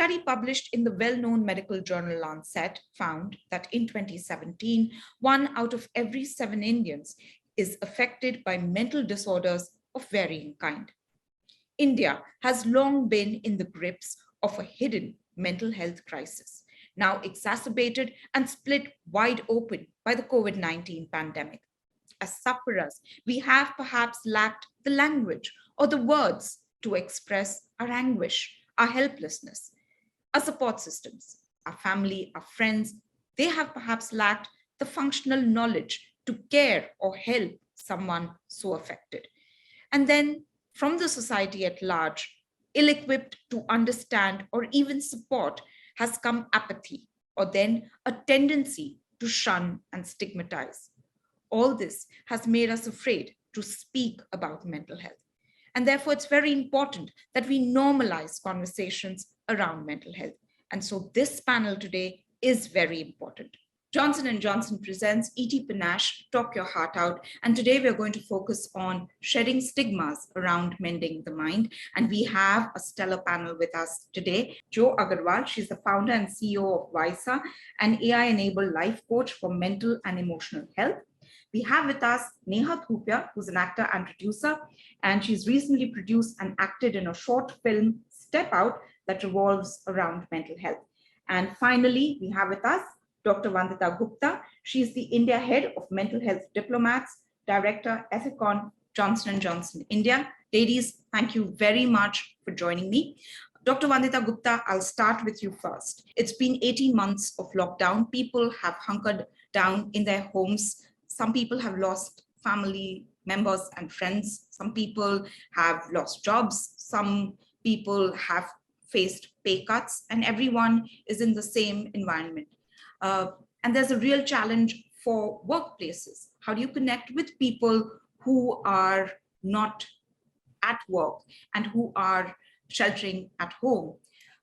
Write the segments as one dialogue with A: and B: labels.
A: study published in the well-known medical journal Lancet found that in 2017, 1 out of every 7 Indians is affected by mental disorders of varying kind. India has long been in the grips of a hidden mental health crisis, now exacerbated and split wide open by the COVID-19 pandemic. As sufferers, we have perhaps lacked the language or the words to express our anguish, our helplessness. Our support systems, our family, our friends, they have perhaps lacked the functional knowledge to care or help someone so affected. And then from the society at large, ill-equipped to understand or even support, has come apathy, or then a tendency to shun and stigmatize. All this has made us afraid to speak about mental health. And therefore, it's very important that we normalize conversations around mental health. And so this panel today is very important. Johnson & Johnson presents ETPanache, Talk Your Heart Out. And today we're going to focus on shedding stigmas around mending the mind. And we have a stellar panel with us today. Jo Aggarwal, she's the founder and CEO of Wysa, an AI-enabled life coach for mental and emotional health. We have with us Neha Dhupia, who's an actor and producer, and she's recently produced and acted in a short film, Step Out, that revolves around mental health. And finally, we have with us Dr. Vandita Gupta. She's the India Head of Mental Health Diplomats, Director, Ethicon Johnson & Johnson India. Ladies, thank you very much for joining me. Dr. Vandita Gupta, I'll start with you first. It's been 18 months of lockdown. People have hunkered down in their homes. Some people have lost family members and friends. Some people have lost jobs. Some people have faced pay cuts, and everyone is in the same environment. And there's a real challenge for workplaces. How do you connect with people who are not at work and who are sheltering at home?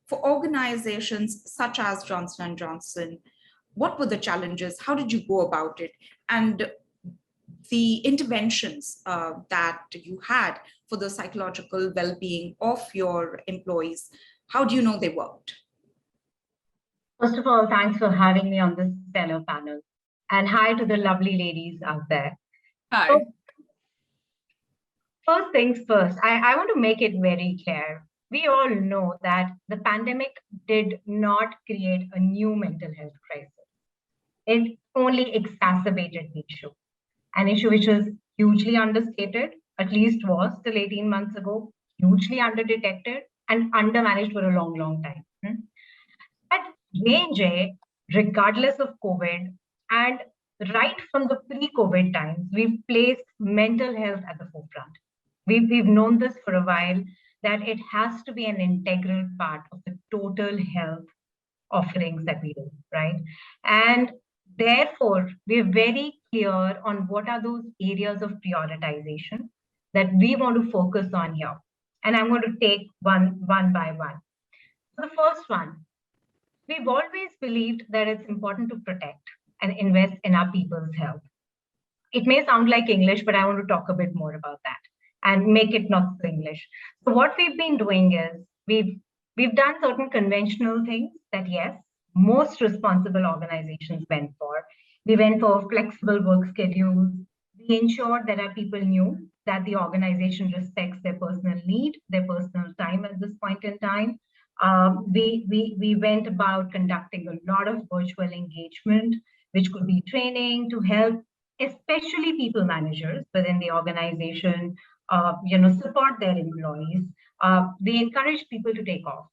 A: For organizations such as Johnson & Johnson, what were the challenges? How did you go about it? And the interventions that you had for the psychological well-being of your employees, how do you know they worked?
B: First of all, thanks for having me on this stellar panel. And hi to the lovely ladies out there.
C: Hi.
B: So, first things first, I want to make it very clear. We all know that the pandemic did not create a new mental health crisis. It only exacerbated the issue. An issue which was hugely understated, at least was till 18 months ago, hugely underdetected and undermanaged for a long, long time. At J&J, regardless of COVID, and right from the pre-COVID times, we've placed mental health at the forefront. We've known this for a while, that it has to be an integral part of the total health offerings that we do, right? And therefore, we're very clear on what are those areas of prioritization that we want to focus on here. And I'm going to take one by one. So the first one, we've always believed that it's important to protect and invest in our people's health. It may sound like English, but I want to talk a bit more about that and make it not so English. So what we've been doing is we've done certain conventional things that, yes, most responsible organizations went for. We went for flexible work schedules. We ensured that our people knew that the organization respects their personal need, their personal time at this point in time. We went about conducting a lot of virtual engagement, which could be training to help, especially people managers within the organization, support their employees. We encouraged people to take off.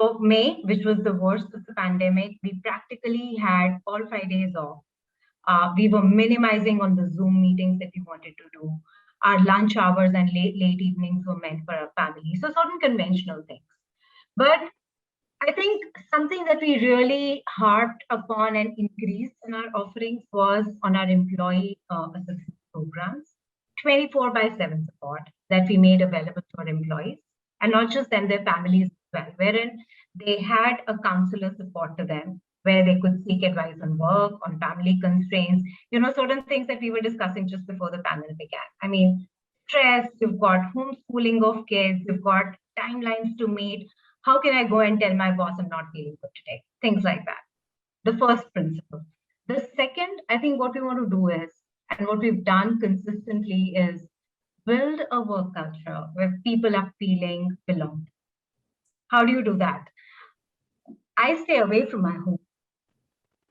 B: So May, which was the worst of the pandemic, we practically had all 5 days off. We were minimizing on the Zoom meetings that we wanted to do. Our lunch hours and late evenings were meant for our family. So certain conventional things. But I think something that we really harped upon and increased in our offerings was on our employee assistance programs, 24/7 support that we made available to our employees, and not just them, their families as well, wherein they had a counselor support to them, where they could seek advice on work, on family constraints, certain things that we were discussing just before the panel began. I mean, stress, you've got homeschooling of kids, you've got timelines to meet. How can I go and tell my boss I'm not feeling good today? Things like that. The first principle. The second, I think what we want to do is, and what we've done consistently is build a work culture where people are feeling belonged. How do you do that? I stay away from my home.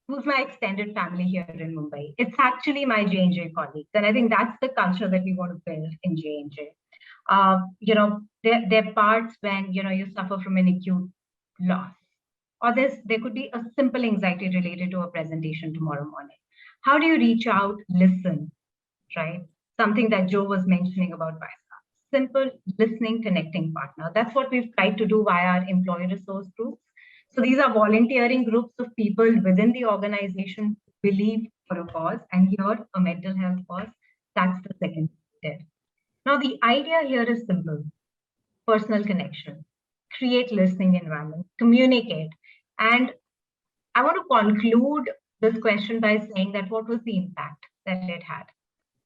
B: Who's my extended family here in Mumbai? It's actually my J&J colleagues. And I think that's the culture that we want to build in J&J. There are parts when, you suffer from an acute loss, or there could be a simple anxiety related to a presentation tomorrow morning. How do you reach out, listen, right? Something that Joe was mentioning about Wysa. Simple listening, connecting partner. That's what we've tried to do via our employee resource groups. So these are volunteering groups of people within the organization who believe for a cause, and here a mental health cause. That's the second step. Now the idea here is simple: personal connection, create listening environment, communicate. And I want to conclude this question by saying that what was the impact that it had?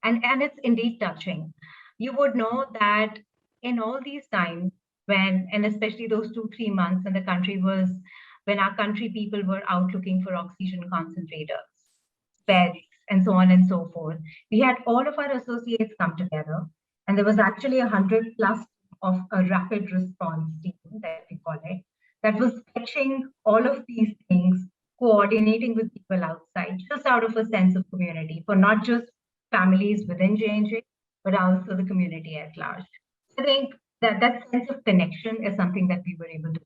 B: And it's indeed touching. You would know that in all these times when, and especially those 2-3 months when when our country people were out looking for oxygen concentrators, beds, and so on and so forth, we had all of our associates come together, and there was actually 100 plus of a rapid response team, that we call it, that was fetching all of these things, coordinating with people outside, just out of a sense of community for not just families within J&J, but also the community at large. I think that sense of connection is something that we were able to,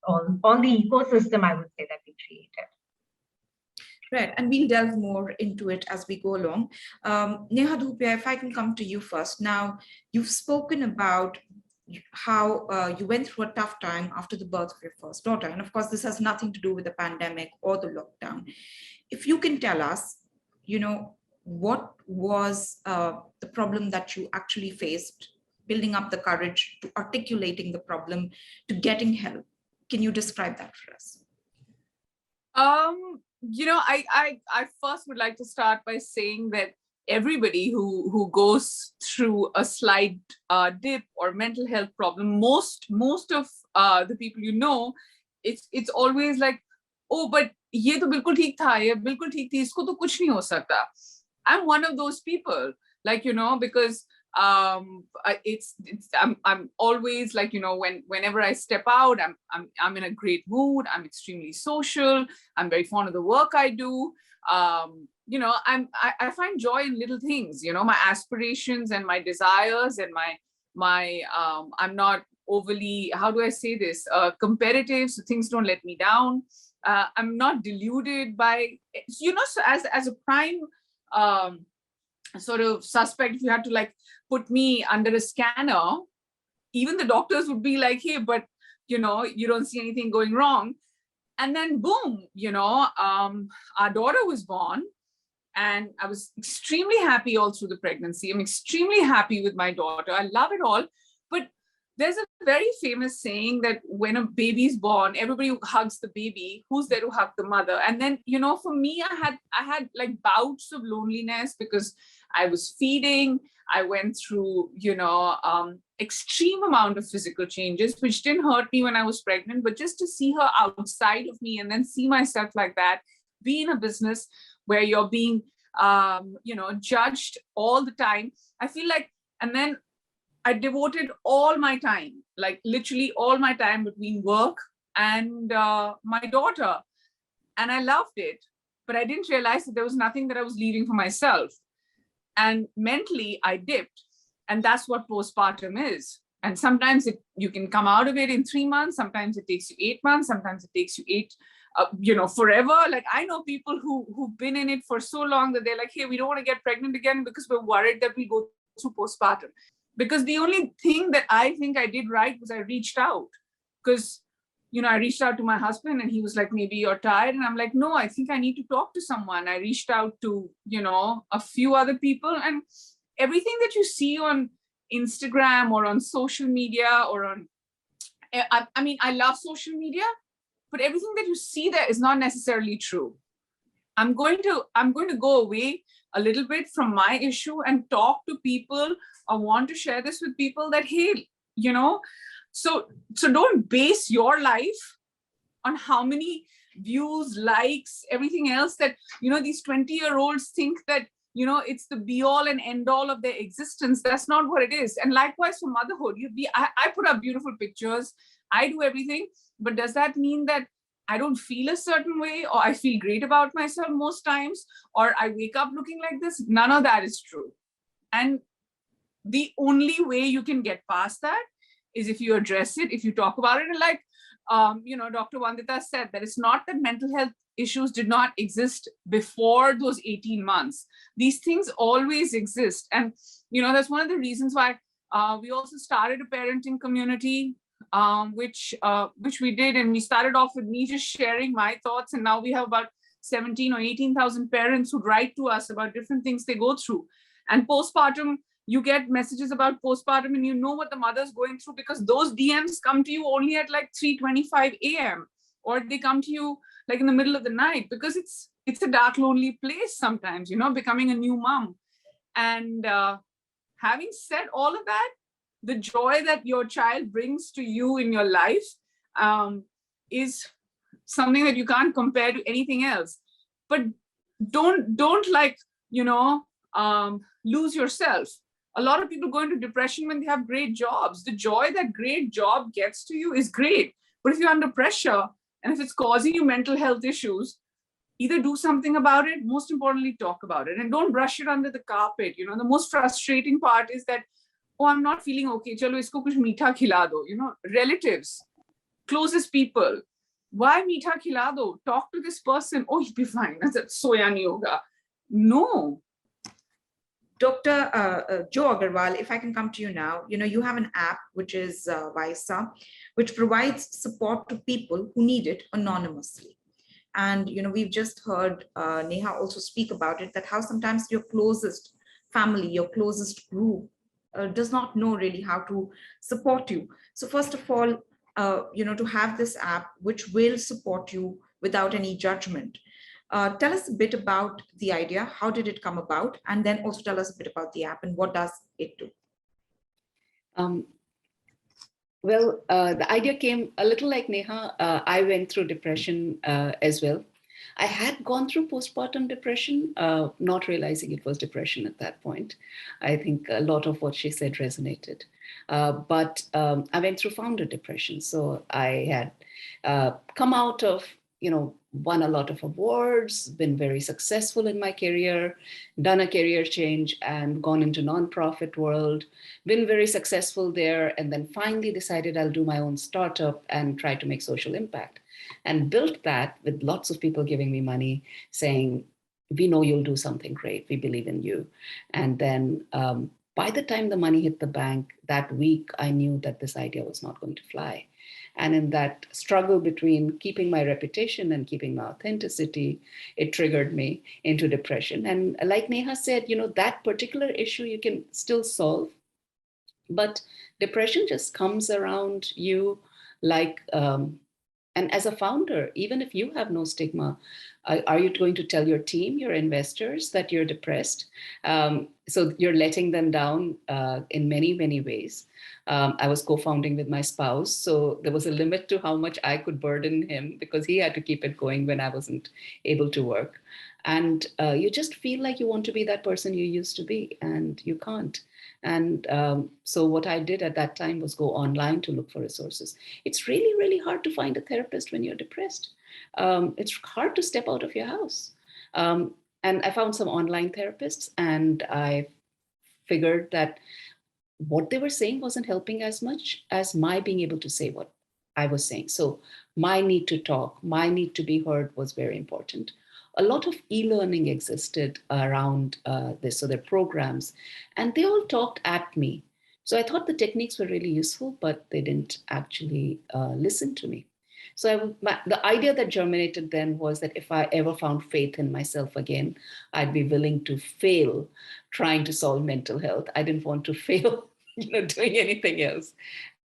B: on the ecosystem, I would say, that we created.
A: Right, and we'll delve more into it as we go along. Neha Dhupia, if I can come to you first. Now, you've spoken about how you went through a tough time after the birth of your first daughter. And of course, this has nothing to do with the pandemic or the lockdown. If you can tell us, what was the problem that you actually faced, building up the courage to articulating the problem, to getting help. Can you describe that for us?
C: I first would like to start by saying that everybody who goes through a slight dip or mental health problem, most of the people it's always like, oh, but ye to bilkul theek tha, ye bilkul theek thi, isko to kuch nahi ho sakta. I'm one of those people, because I'm always like, whenever I step out, I'm in a great mood. I'm extremely social. I'm very fond of the work I do. I find joy in little things, my aspirations and my desires and my I'm not overly, how do I say this, competitive, so things don't let me down. I'm not deluded by, so as a prime sort of suspect, if you had to put me under a scanner, even the doctors would be like, hey, but you don't see anything going wrong. And then boom, our daughter was born, and I was extremely happy all through the pregnancy. I'm extremely happy with my daughter. I love it all. But there's a very famous saying that when a baby's born, everybody hugs the baby. Who's there to hug the mother? And then, for me, I had bouts of loneliness because I was feeding. I went through, extreme amount of physical changes, which didn't hurt me when I was pregnant, but just to see her outside of me and then see myself like that, be in a business where you're being, judged all the time. I feel like, and then I devoted all my time, literally all my time between work and my daughter. And I loved it, but I didn't realize that there was nothing that I was leaving for myself. And mentally, I dipped. And that's what postpartum is. And sometimes you can come out of it in 3 months. Sometimes it takes you 8 months. Sometimes it takes you 8, forever. I know people who've been in it for so long that they're like, hey, we don't want to get pregnant again because we're worried that we go through postpartum. Because the only thing that I think I did right was I reached out. Because, I reached out to my husband and he was like, maybe you're tired. And I'm like, no, I think I need to talk to someone. I reached out to, a few other people, and everything that you see on Instagram or on social media or on, I love social media, but everything that you see there is not necessarily true. I'm going to go away a little bit from my issue and talk to people. I want to share this with people that, hey, So don't base your life on how many views, likes, everything else that, these 20-year-olds think that, it's the be all and end all of their existence. That's not what it is. And likewise for motherhood, I put up beautiful pictures, I do everything, but does that mean that I don't feel a certain way, or I feel great about myself most times, or I wake up looking like this? None of that is true. And the only way you can get past that is if you address it, if you talk about it. And like, Dr. Vandita said, that it's not that mental health issues did not exist before those 18 months. These things always exist. And, that's one of the reasons why we also started a parenting community, which we did. And we started off with me just sharing my thoughts. And now we have about 17 or 18,000 parents who write to us about different things they go through. And postpartum, you get messages about postpartum and you know what the mother's going through, because those DMs come to you only at like 3:25 a.m. or they come to you like in the middle of the night, because it's a dark, lonely place sometimes, becoming a new mom. And having said all of that, the joy that your child brings to you in your life is something that you can't compare to anything else. But don't like, lose yourself. A lot of people go into depression when they have great jobs. The joy that great job gets to you is great. But if you're under pressure and if it's causing you mental health issues, either do something about it, most importantly, talk about it, and don't brush it under the carpet. The most frustrating part is that, oh, I'm not feeling okay. Chalo, isko kuch meetha khila do. Relatives, closest people. Why meetha khila do? Talk to this person. Oh, he'll be fine. That's soya nahi hoga. No.
A: Dr. Joe Aggarwal, if I can come to you now, you have an app, which is Wysa, which provides support to people who need it anonymously. And, we've just heard Neha also speak about it, that how sometimes your closest family, your closest group does not know really how to support you. So first of all, to have this app, which will support you without any judgment. Tell us a bit about the idea. How did it come about? And then also tell us a bit about the app and what does it do?
D: The idea came a little like Neha. I went through depression as well. I had gone through postpartum depression, not realizing it was depression at that point. I think a lot of what she said resonated. But I went through founder depression. So I had come out of, won a lot of awards, been very successful in my career, done a career change and gone into nonprofit world, been very successful there, and then finally decided I'll do my own startup and try to make social impact. And built that with lots of people giving me money, saying, we know you'll do something great, we believe in you. And then by the time the money hit the bank, that week, I knew that this idea was not going to fly. And in that struggle between keeping my reputation and keeping my authenticity, it triggered me into depression. And like Neha said, that particular issue you can still solve, but depression just comes around you like, and as a founder, even if you have no stigma, are you going to tell your team, your investors, that you're depressed? So you're letting them down in many, many ways. I was co-founding with my spouse, so there was a limit to how much I could burden him because he had to keep it going when I wasn't able to work. And you just feel like you want to be that person you used to be, and you can't. And so what I did at that time was go online to look for resources. It's really, really hard to find a therapist when you're depressed. It's hard to step out of your house. And I found some online therapists, and I figured that what they were saying wasn't helping as much as my being able to say what I was saying. So my need to talk, my need to be heard was very important. A lot of e-learning existed around this, so there are programs, and they all talked at me. So I thought the techniques were really useful, but they didn't actually listen to me. So the idea that germinated then was that if I ever found faith in myself again, I'd be willing to fail trying to solve mental health. I didn't want to fail, doing anything else.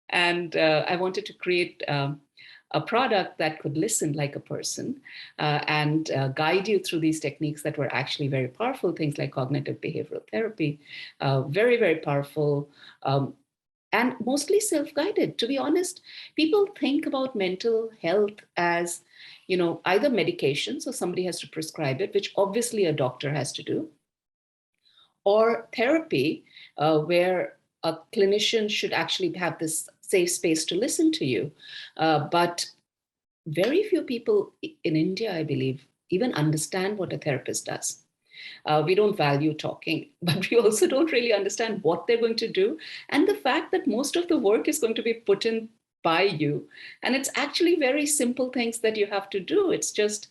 D: And I wanted to create a product that could listen like a person and guide you through these techniques that were actually very powerful, things like cognitive behavioral therapy, very, very powerful. and mostly self-guided. To be honest, people think about mental health as, either medication, so somebody has to prescribe it, which obviously a doctor has to do, or therapy, where a clinician should actually have this safe space to listen to you. But very few people in India, I believe, even understand what a therapist does. We don't value talking, but we also don't really understand what they're going to do. And the fact that most of the work is going to be put in by you. And it's actually very simple things that you have to do. It's just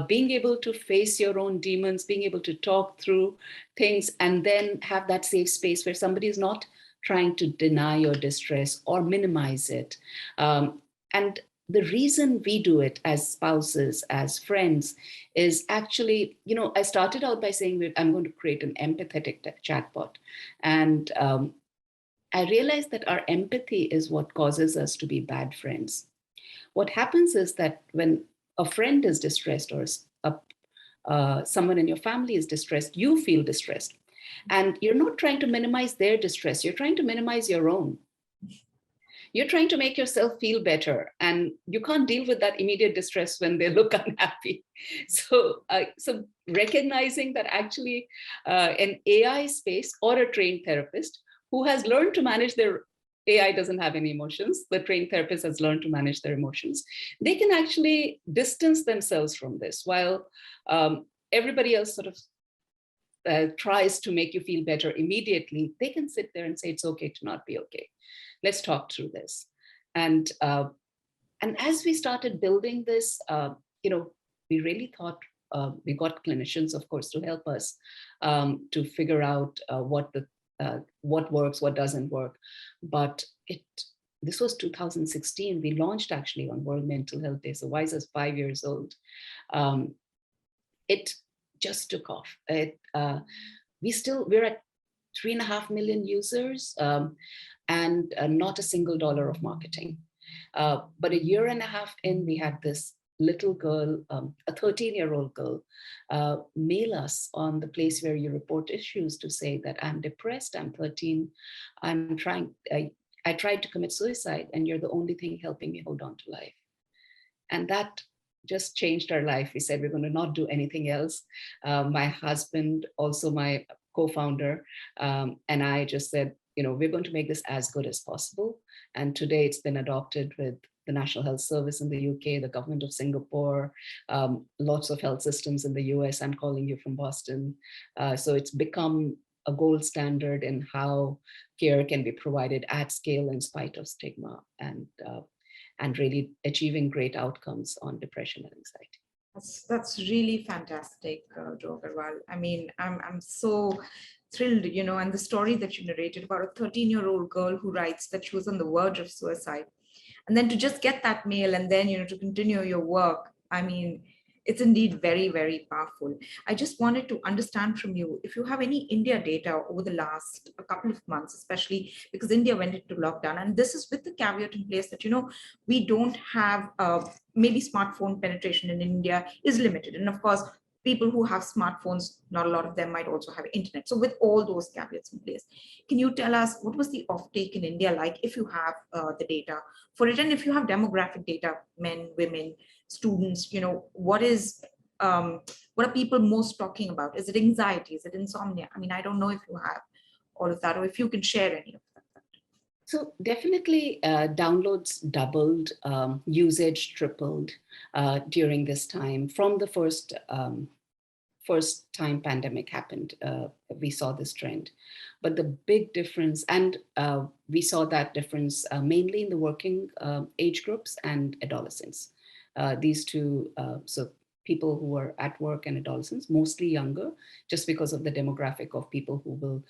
D: being able to face your own demons, being able to talk through things, and then have that safe space where somebody is not trying to deny your distress or minimize it. And the reason we do it as spouses, as friends, is actually, I started out by saying I'm going to create an empathetic chatbot. And I realized that our empathy is what causes us to be bad friends. What happens is that when a friend is distressed, or someone in your family is distressed, you feel distressed. And you're not trying to minimize their distress, you're trying to minimize your own. You're trying to make yourself feel better, and you can't deal with that immediate distress when they look unhappy. So recognizing that actually an AI space or a trained therapist who has learned to manage their AI doesn't have any emotions. The trained therapist has learned to manage their emotions. They can actually distance themselves from this, while everybody else sort of tries to make you feel better immediately. They can sit there and say, it's okay to not be okay. Let's talk through this. And as we started building this, we really thought, we got clinicians, of course, to help us to figure out what works, what doesn't work. But this was 2016. We launched actually on World Mental Health Day. So Wysa is 5 years old. It just took off. We're at 3.5 million users, and not a single dollar of marketing. But a year and a half in, we had this little girl, a 13-year-old girl, mail us on the place where you report issues to say that I'm depressed, I'm 13, I tried to commit suicide, and you're the only thing helping me hold on to life. And that just changed our life. We said we're going to not do anything else. My husband, also my co-founder, and I just said, we're going to make this as good as possible. And today it's been adopted with the National Health Service in the UK, the government of Singapore, lots of health systems in the US. I'm calling you from Boston. So it's become a gold standard in how care can be provided at scale in spite of stigma, and really achieving great outcomes on depression and anxiety.
A: That's really fantastic, Dr. Aggarwal. I mean, I'm so thrilled, and the story that you narrated about a 13-year-old girl who writes that she was on the verge of suicide, and then to just get that mail, and then to continue your work. I mean, it's indeed very, very powerful. I just wanted to understand from you if you have any India data over the last a couple of months, especially because India went into lockdown, and this is with the caveat in place that we don't have maybe smartphone penetration in India is limited, and of course people who have smartphones, not a lot of them might also have internet. So with all those caveats in place, can you tell us what was the offtake in India like, if you have the data for it, and if you have demographic data, men, women, students, what are people most talking about? Is it anxiety? Is it insomnia? I mean, I don't know if you have all of that, or if you can share any of that.
D: So definitely downloads doubled, usage tripled during this time. From the first time pandemic happened, we saw this trend. But the big difference, and we saw that difference mainly in the working age groups and adolescents. These two, so people who are at work and adolescents, mostly younger, just because of the demographic of people who will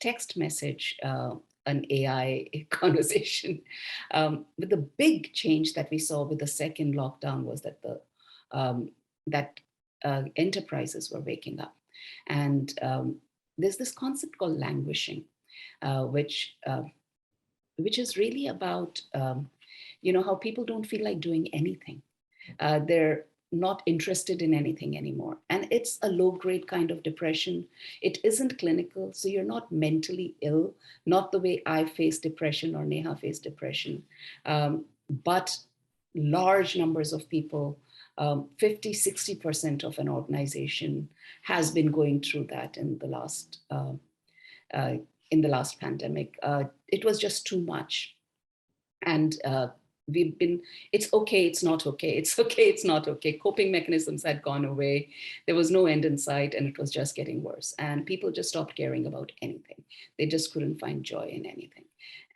D: text message an AI conversation. But the big change that we saw with the second lockdown was that enterprises were waking up. And there's this concept called languishing, which is really about how people don't feel like doing anything. They're not interested in anything anymore. And it's a low-grade kind of depression. It isn't clinical, so you're not mentally ill, not the way I faced depression or Neha faced depression, but large numbers of people, 50, 60% of an organization has been going through that in the last pandemic. It was just too much. And it's okay, it's not okay, it's okay, it's not okay. Coping mechanisms had gone away. There was no end in sight, and it was just getting worse. And people just stopped caring about anything. They just couldn't find joy in anything.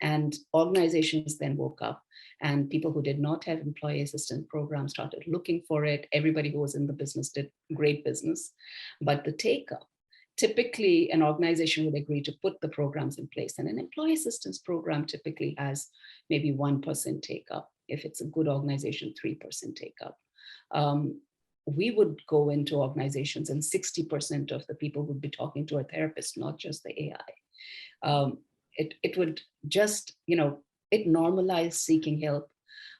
D: And organizations then woke up, and people who did not have employee assistance programs started looking for it. Everybody who was in the business did great business. But the take-up, typically an organization would agree to put the programs in place. And an employee assistance program typically has maybe 1% take-up. If it's a good organization, 3% take-up. We would go into organizations and 60% of the people would be talking to a therapist, not just the AI. It would just, it normalized seeking help.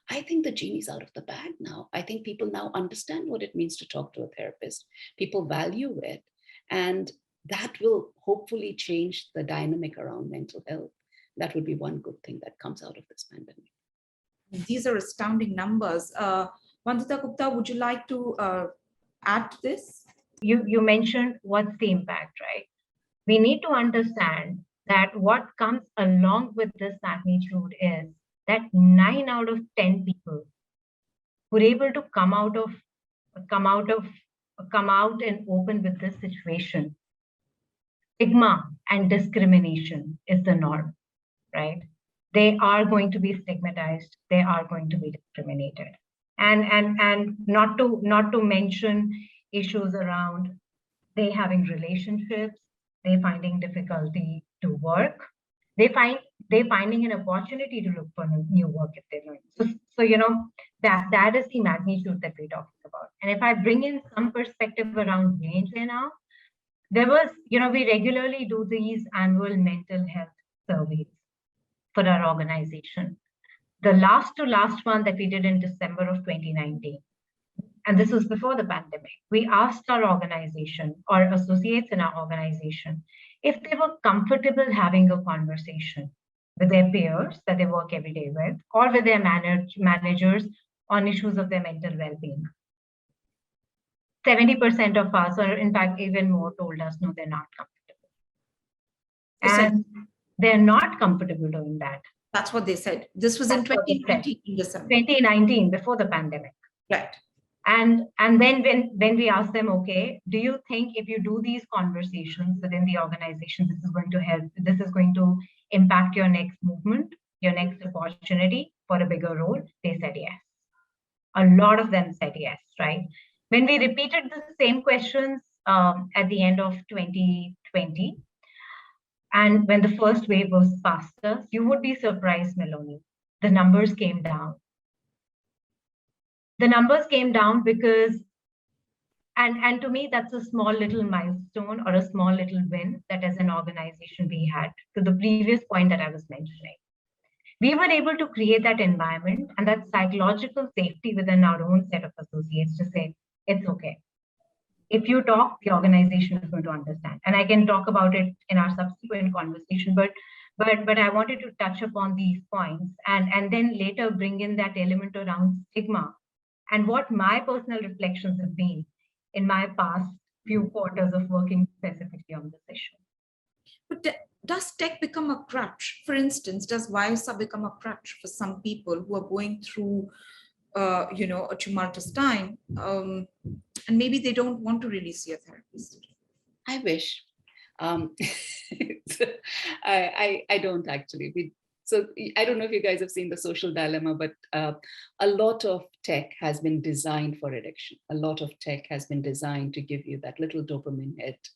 D: I think the genie's out of the bag now. I think people now understand what it means to talk to a therapist. People value it. And that will hopefully change the dynamic around mental health. That would be one good thing that comes out of this pandemic.
A: These are astounding numbers. Vandita Gupta, would you like to add to this?
B: You mentioned what's the impact, right? We need to understand that what comes along with this magnitude is that 9 out of 10 people were able to come out and open with this situation. Stigma and discrimination is the norm, right? They are going to be stigmatized. They are going to be discriminated, and not to mention issues around they having relationships, they finding difficulty to work, they finding an opportunity to look for new work if they learn. So that is the magnitude that we're talking about. And if I bring in some perspective around range now, there was, we regularly do these annual mental health surveys for our organization. The last one that we did in December of 2019, and this was before the pandemic, we asked our organization or associates in our organization if they were comfortable having a conversation with their peers that they work every day with, or with their managers on issues of their mental well-being. 70% of us, or in fact even more, told us no, they're not comfortable. And they're not comfortable doing that.
A: That's what they said. This was in 2019, in December.
B: 2019, before the pandemic.
A: Right.
B: And then when we ask them, okay, do you think if you do these conversations within the organization, this is going to help, this is going to impact your next movement, your next opportunity for a bigger role? They said yes. A lot of them said yes, right? When we repeated the same questions at the end of 2020, and when the first wave was past us, you would be surprised, Melanie. The numbers came down. The numbers came down because, and to me, that's a small little milestone or a small little win that as an organization we had, to the previous point that I was mentioning. We were able to create that environment and that psychological safety within our own set of associates to say, it's okay. If you talk, the organization is going to understand. And I can talk about it in our subsequent conversation, but I wanted to touch upon these points and then later bring in that element around stigma and what my personal reflections have been in my past few quarters of working specifically on this issue.
A: But does tech become a crutch? For instance, does Wysa become a crutch for some people who are going through a tumultuous time, and maybe they don't want to really see a therapist?
D: I wish. I don't actually. So I don't know if you guys have seen The Social Dilemma, but a lot of tech has been designed for addiction. A lot of tech has been designed to give you that little dopamine hit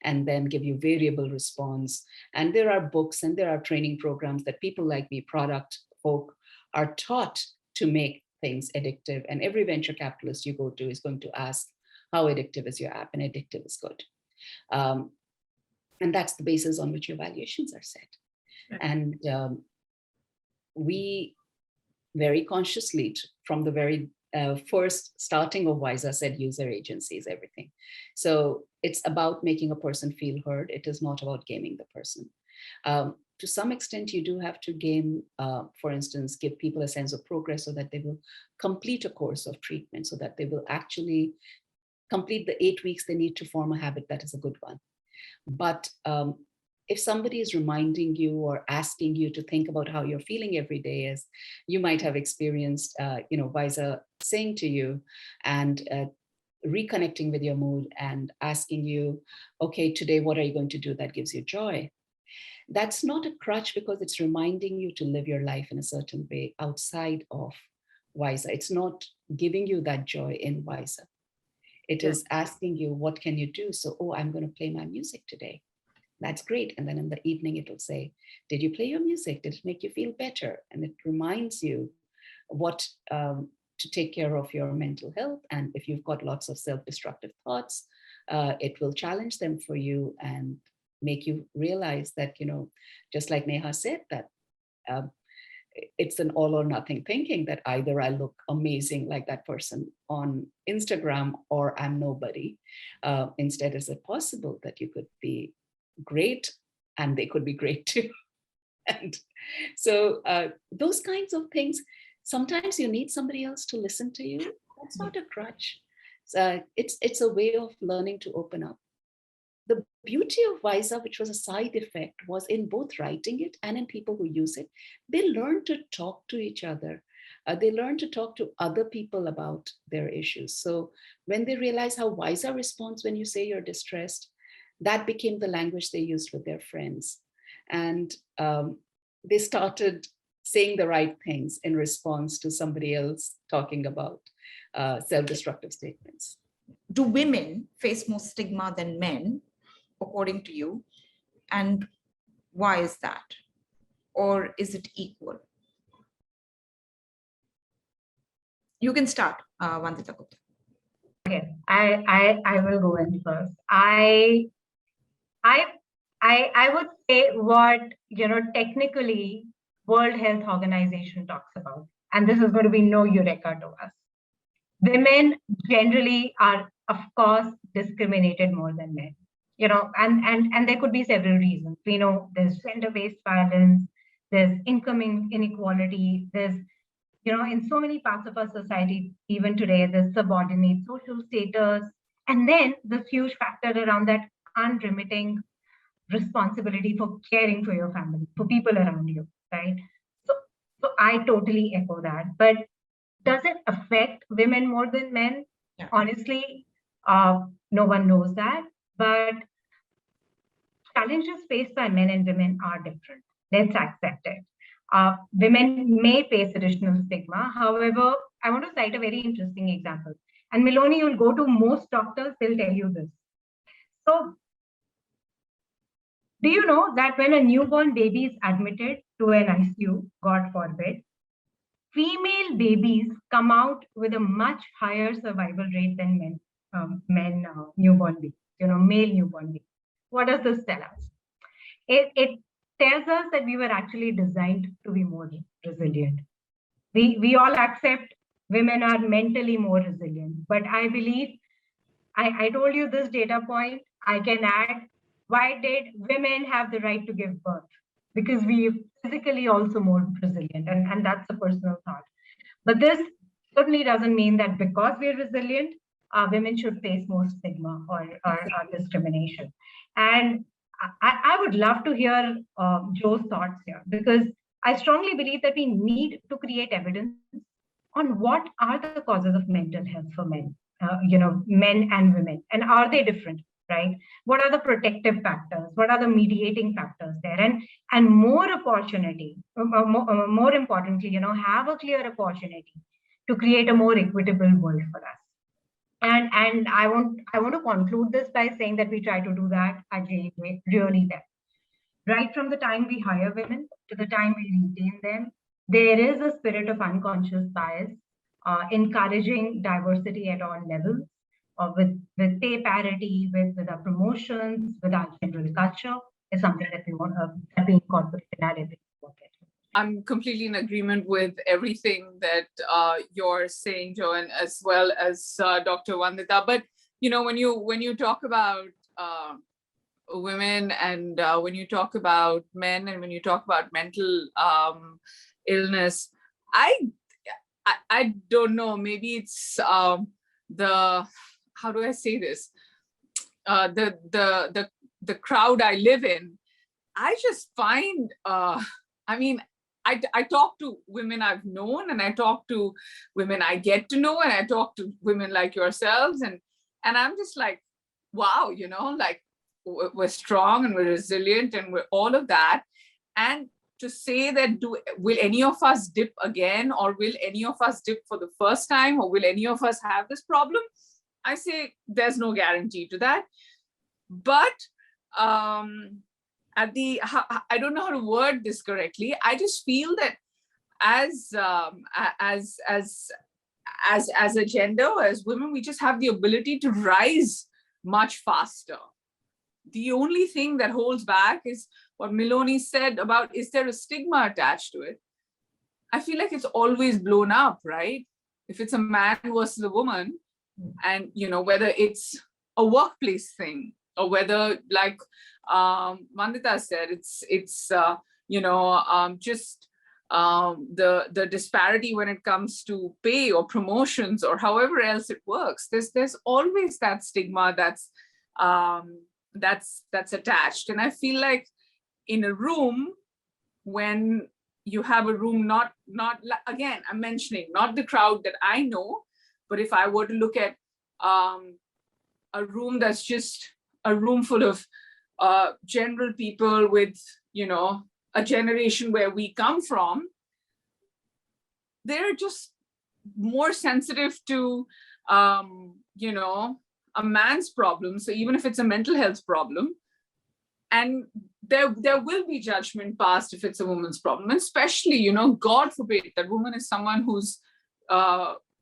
D: and then give you variable response. And there are books and there are training programs that people like me, product folk, are taught to make things addictive. And every venture capitalist you go to is going to ask, how addictive is your app? And addictive is good. And that's the basis on which your valuations are set. Right. And we very consciously, from the very first starting of Wysa said user agencies, everything. So it's about making a person feel heard. It is not about gaming the person. To some extent, you do have to game, for instance, give people a sense of progress so that they will complete a course of treatment, so that they will actually complete the 8 weeks they need to form a habit that is a good one. But if somebody is reminding you or asking you to think about how you're feeling every day, as you might have experienced, Wysa saying to you and reconnecting with your mood and asking you, okay, today, what are you going to do that gives you joy? That's not a crutch, because it's reminding you to live your life in a certain way outside of Wysa. It's not giving you that joy in Wysa. It is asking you, what can you do? So, oh, I'm going to play my music today. That's great. And then in the evening, it will say, did you play your music? Did it make you feel better? And it reminds you what to take care of your mental health. And if you've got lots of self-destructive thoughts, it will challenge them for you and make you realize that, just like Neha said, that it's an all or nothing thinking, that either I look amazing like that person on Instagram or I'm nobody. Instead, is it possible that you could be great and they could be great too? And so those kinds of things, sometimes you need somebody else to listen to you. That's not a crutch. It's a way of learning to open up. The beauty of Wysa, which was a side effect, was in both writing it and in people who use it, they learn to talk to each other. They learn to talk to other people about their issues. So when they realize how Wysa responds when you say you're distressed, that became the language they used with their friends. And they started saying the right things in response to somebody else talking about self-destructive statements.
A: Do women face more stigma than men, according to you? And why is that? Or is it equal? You can start, Vandita Gupta.
B: Okay, I will go in first. I would say what, technically World Health Organization talks about, and this is going to be no eureka to us. Women generally are, of course, discriminated more than men, and there could be several reasons. We know there's gender-based violence, there's income inequality, there's, in so many parts of our society, even today, there's subordinate social status, and then this huge factor around that unremitting responsibility for caring for your family, for people around you, right? So I totally echo that. But does it affect women more than men?
A: Yeah.
B: Honestly, no one knows that. But challenges faced by men and women are different. Let's accept it. Women may face additional stigma. However, I want to cite a very interesting example. And Miloni, you'll go to most doctors, they'll tell you this. So, do you know that when a newborn baby is admitted to an ICU, God forbid, female babies come out with a much higher survival rate than newborn babies, male newborn babies. What does this tell us? It tells us that we were actually designed to be more resilient. We all accept women are mentally more resilient, but I believe, I told you this data point, I can add, why did women have the right to give birth? Because we physically also more resilient, and that's a personal thought. But this certainly doesn't mean that because we're resilient, women should face more stigma or discrimination. And I would love to hear Joe's thoughts here, because I strongly believe that we need to create evidence on what are the causes of mental health for men, men and women, and are they different, right? What are the protective factors? What are the mediating factors there? And more opportunity, more importantly, have a clear opportunity to create a more equitable world for us. And I want to conclude this by saying that we try to do that at Gateway really well. Right from the time we hire women to the time we retain them, there is a spirit of unconscious bias, encouraging diversity at all levels, with pay parity, with our promotions, with our general culture, is something that we want that we incorporate in our everyday work.
C: I'm completely in agreement with everything that you're saying, Joan, as well as Dr. Vandita. But when you talk about women, and when you talk about men, and when you talk about mental illness, I don't know. Maybe it's the how do I say this? The crowd I live in. I just find. I mean, I talk to women I've known, and I talk to women I get to know, and I talk to women like yourselves, and I'm just like, wow, like we're strong and we're resilient and we're all of that. And to say that will any of us dip again, or will any of us dip for the first time, or will any of us have this problem? I say there's no guarantee to that. But I don't know how to word this correctly. I just feel that as a gender, as women, we just have the ability to rise much faster. The only thing that holds back is what Miloni said about, is there a stigma attached to it? I feel like it's always blown up, right? If it's a man versus a woman, and whether it's a workplace thing, or whether, like Vandita said, it's just the disparity when it comes to pay or promotions or however else it works. There's always that stigma that's attached. And I feel like in a room, when you have a room, not again, I'm mentioning not the crowd that I know, but if I were to look at a room that's just a room full of general people with, a generation where we come from, they're just more sensitive to, a man's problem. So even if it's a mental health problem, and there will be judgment passed if it's a woman's problem, and especially, God forbid, that woman is someone who's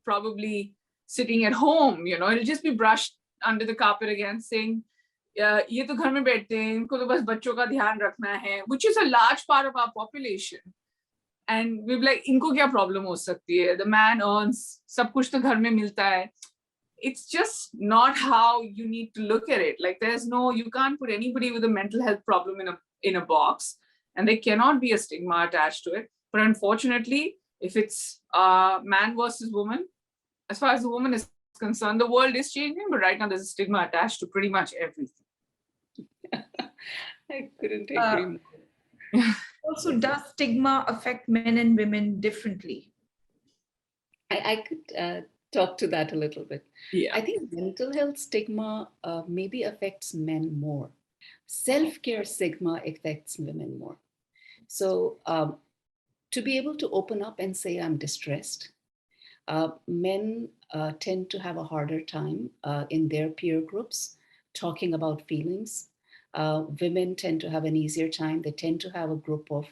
C: probably sitting at home, it'll just be brushed under the carpet again, saying, ये तो घर में बैठते हैं, इनको तो बस बच्चों का ध्यान रखना है, which is a large part of our population. And we're like, इनको क्या problem हो सकती है? The man earns, सब कुछ तो घर में मिलता है. It's just not how you need to look at it. Like, you can't put anybody with a mental health problem in a box, and there cannot be a stigma attached to it. But unfortunately, if it's man versus woman, as far as the woman is concerned, the world is changing, but right now there's a stigma attached to pretty much everything.
D: I couldn't agree more.
A: Also, does stigma affect men and women differently?
D: I could talk to that a little bit.
C: Yeah.
D: I think mental health stigma maybe affects men more. Self-care stigma affects women more. So to be able to open up and say, I'm distressed, men tend to have a harder time in their peer groups talking about feelings. Women tend to have an easier time. They tend to have a group of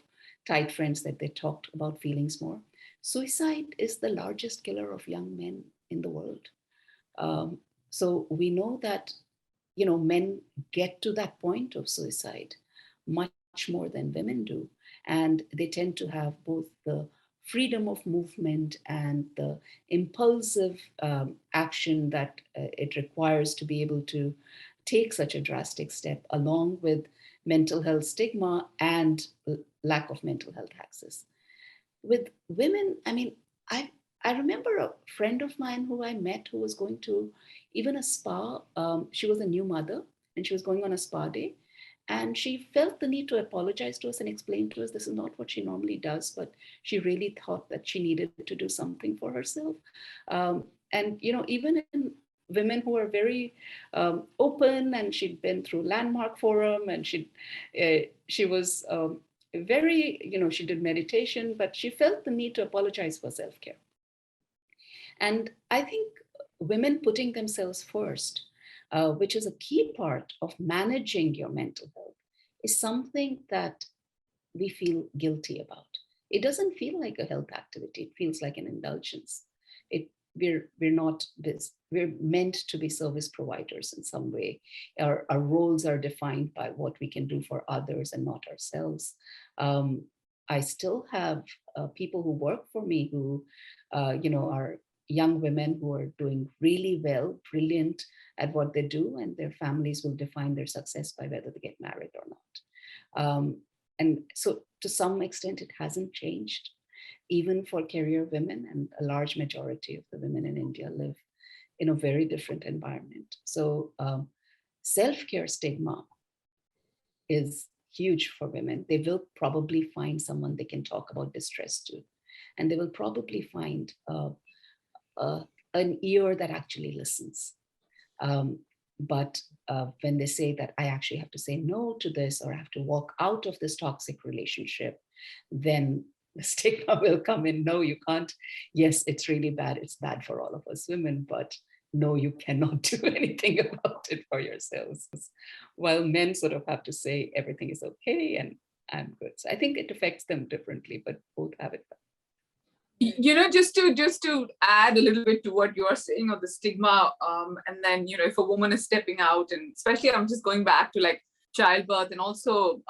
D: tight friends that they talk about feelings more. Suicide is the largest killer of young men in the world. So we know that, men get to that point of suicide much more than women do. And they tend to have both the freedom of movement and the impulsive action that it requires to be able to take such a drastic step, along with mental health stigma and lack of mental health access. With women, I remember a friend of mine who I met who was going to even a spa. She was a new mother and she was going on a spa day. And she felt the need to apologize to us and explain to us this is not what she normally does, but she really thought that she needed to do something for herself. And, even in women who are very open, and she'd been through Landmark Forum, and she was very, she did meditation, but she felt the need to apologize for self-care. And I think women putting themselves first, which is a key part of managing your mental health, is something that we feel guilty about. It doesn't feel like a health activity. It feels like an indulgence. We're meant to be service providers in some way. Our roles are defined by what we can do for others and not ourselves. I still have people who work for me who, are young women who are doing really well, brilliant at what they do, and their families will define their success by whether they get married or not. And so to some extent, it hasn't changed, even for career women, and a large majority of the women in India live in a very different environment. So self-care stigma is huge for women. They will probably find someone they can talk about distress to, and they will probably find an ear that actually listens. But when they say that I actually have to say no to this, or I have to walk out of this toxic relationship, then the stigma will come in. No, you can't. Yes, it's really bad. It's bad for all of us women, but no, you cannot do anything about it for yourselves. While men sort of have to say everything is okay and I'm good. So I think it affects them differently, but both have it.
C: Just to add a little bit to what you're saying of the stigma, and then, if a woman is stepping out, and especially I'm just going back to like childbirth, and also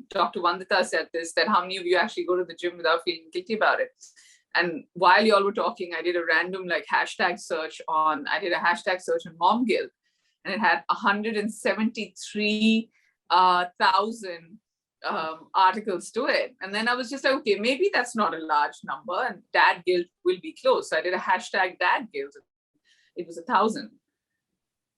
C: Dr. Vandita said this, that how many of you actually go to the gym without feeling guilty about it? And while you all were talking, I did a random hashtag search on mom guilt, and it had 173,000 articles to it. And then I was just like, okay, maybe that's not a large number, and dad guilt will be close. So I did a hashtag dad guilt. It was 1,000.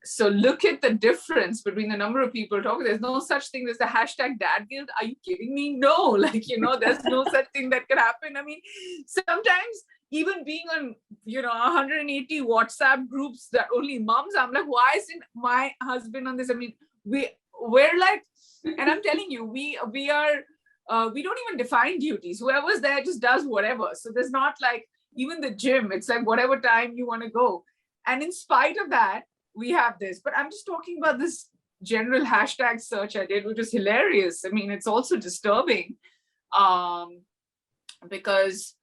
C: So look at the difference between the number of people talking. There's no such thing as the hashtag dad guilt. Are you kidding me? No, there's no such thing that could happen. I mean, sometimes even being on, 180 WhatsApp groups that only moms, I'm like, why isn't my husband on this? I mean, we're like, and I'm telling you, we are, we don't even define duties. Whoever's there just does whatever. So there's not like, even the gym, it's like whatever time you want to go. And in spite of that, we have this. But I'm just talking about this general hashtag search I did, which was hilarious. I mean, it's also disturbing because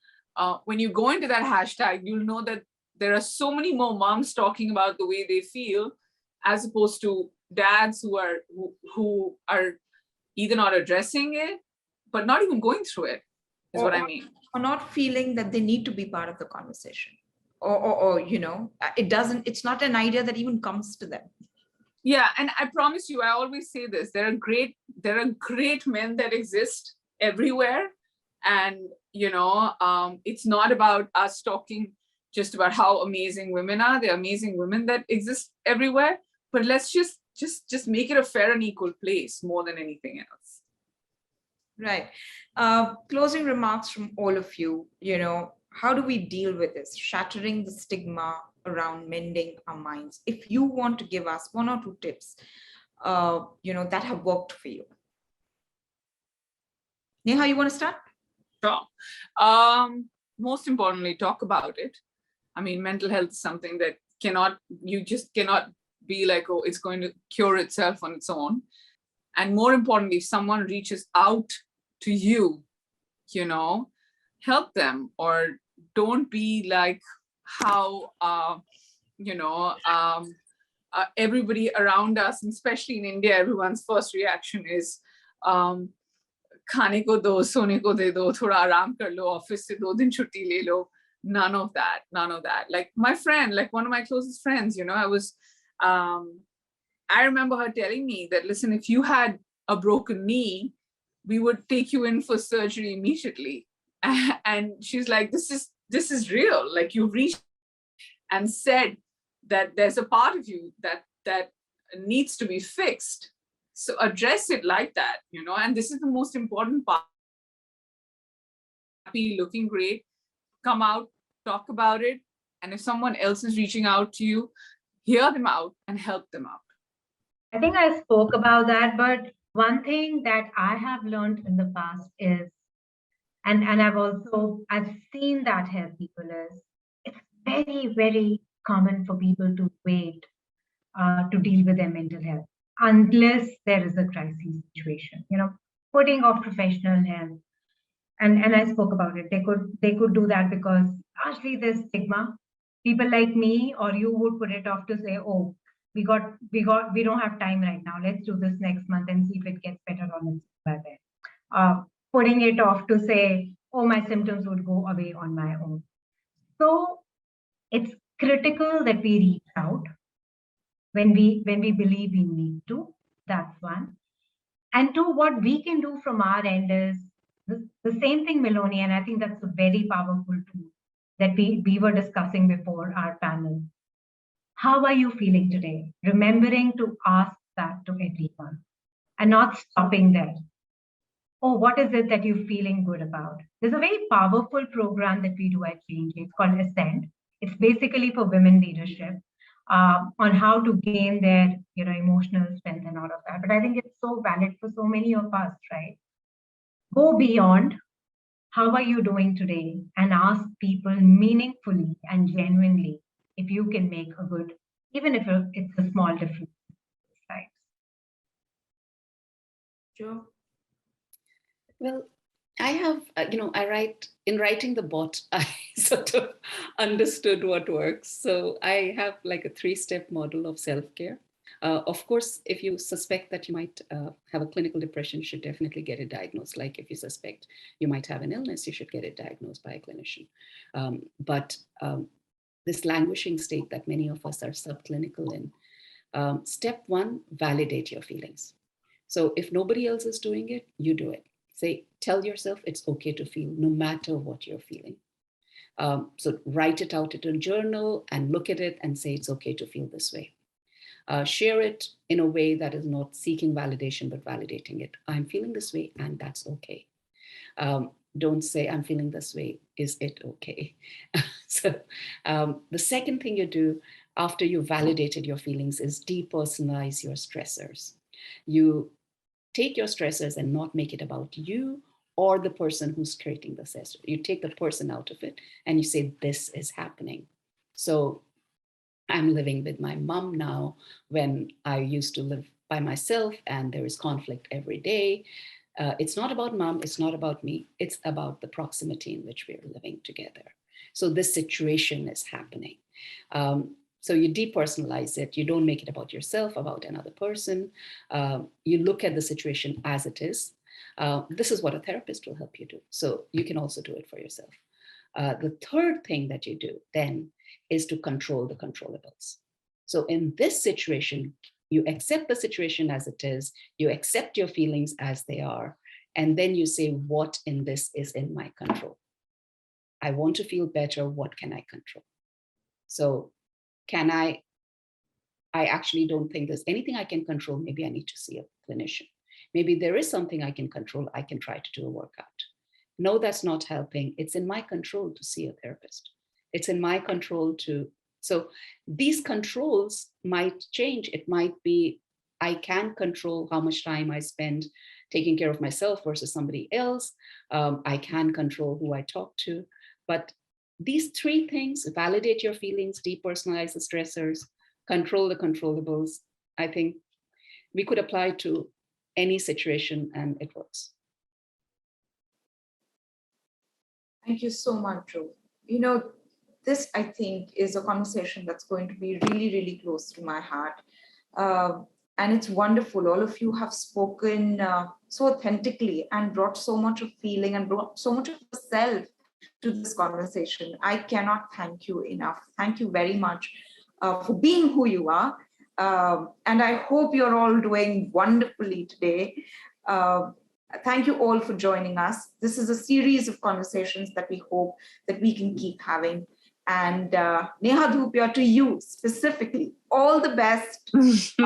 C: when you go into that hashtag, you'll know that there are so many more moms talking about the way they feel, as opposed to dads who are either not addressing it, but not even going through it, is what I mean.
A: Or not feeling that they need to be part of the conversation. Or it's not an idea that even comes to them.
C: Yeah, and I promise you, I always say this, there are great men that exist everywhere. And, it's not about us talking just about how amazing women are. There are amazing women that exist everywhere, but let's just make it a fair and equal place more than anything else.
A: Right. Closing remarks from all of you, how do we deal with this, shattering the stigma around mending our minds? If you want to give us one or two tips, that have worked for you. Neha, you want to start?
C: Sure. Most importantly, talk about it. I mean, mental health is something that you just cannot be like, oh, it's going to cure itself on its own. And more importantly, if someone reaches out to you, help them, or don't be like how, everybody around us, and especially in India, everyone's first reaction is, khane ko do, sone ko de do, thoda aaram kar lo, office se 2 din chutti le lo. None of that. Like my friend, like one of my closest friends, I remember her telling me that, listen, if you had a broken knee, we would take you in for surgery immediately. And she's like, this is real. Like, you've reached and said that there's a part of you that needs to be fixed. So address it like that, and this is the most important part. Happy, looking great, come out, talk about it. And if someone else is reaching out to you, hear them out and help them out.
B: I think I spoke about that, but one thing that I have learned in the past is, and I've seen that help people, is it's very, very common for people to wait to deal with their mental health unless there is a crisis situation, putting off professional help. And I spoke about it. They could do that because largely there's stigma. People like me or you would put it off to say, oh, we don't have time right now. Let's do this next month and see if it gets better on it by then. putting it off to say, oh, my symptoms would go away on my own. So it's critical that we reach out when we believe we need to. That's one. And two, what we can do from our end is the same thing, Miloni, and I think that's a very powerful tool that we were discussing before our panel. How are you feeling today? Remembering to ask that to everyone and not stopping there. Oh, what is it that you're feeling good about? There's a very powerful program that we do at Change. It's called Ascend. It's basically for women leadership on how to gain their emotional strength and all of that. But I think it's so valid for so many of us, right? Go beyond. How are you doing today? And ask people meaningfully and genuinely if you can make a good, even if it's a small difference. Right?
A: Sure.
D: Well, I have, in writing the bot, I sort of understood what works. So I have like a 3-step model of self-care. Of course, if you suspect that you might have a clinical depression, you should definitely get it diagnosed. Like if you suspect you might have an illness, you should get it diagnosed by a clinician. But this languishing state that many of us are subclinical in, step 1, validate your feelings. So if nobody else is doing it, you do it. Tell yourself it's okay to feel no matter what you're feeling. So write it out in a journal and look at it and say it's okay to feel this way. Share it in a way that is not seeking validation, but validating it. I'm feeling this way and that's okay. Don't say I'm feeling this way, is it okay? So the second thing you do after you've validated your feelings is depersonalize your stressors. You take your stressors and not make it about you or the person who's creating the stressor. You take the person out of it and you say, this is happening. So I'm living with my mom now when I used to live by myself and there is conflict every day. It's not about mom, it's not about me, it's about the proximity in which we're living together. So this situation is happening. So you depersonalize it. You don't make it about yourself, about another person. You look at the situation as it is. This is what a therapist will help you do. So you can also do it for yourself. The third thing that you do then is to control the controllables. So in this situation, you accept the situation as it is, you accept your feelings as they are, and then you say, what in this is in my control? I want to feel better, what can I control? So I actually don't think there's anything I can control. Maybe I need to see a clinician. Maybe there is something I can control. I can try to do a workout. No, that's not helping. It's in my control to see a therapist. It's in my control to, so these controls might change. It might be, I can control how much time I spend taking care of myself versus somebody else. I can control who I talk to, but these 3 things, validate your feelings, depersonalize the stressors, control the controllables, I think we could apply to any situation and it works.
A: Thank you so much, Drew. This, I think, is a conversation that's going to be really, really close to my heart. And it's wonderful. All of you have spoken so authentically and brought so much of feeling and brought so much of yourself to this conversation. I cannot thank you enough. Thank you very much for being who you are. And I hope you're all doing wonderfully today. Thank you all for joining us. This is a series of conversations that we hope that we can keep having. And Neha Dhupia, to you specifically, all the best with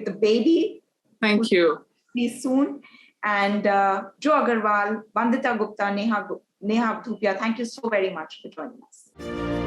A: the baby.
C: Thank you.
A: See soon. And Joe Aggarwal, Vandita Gupta, Neha Dhupia, thank you so very much for joining us.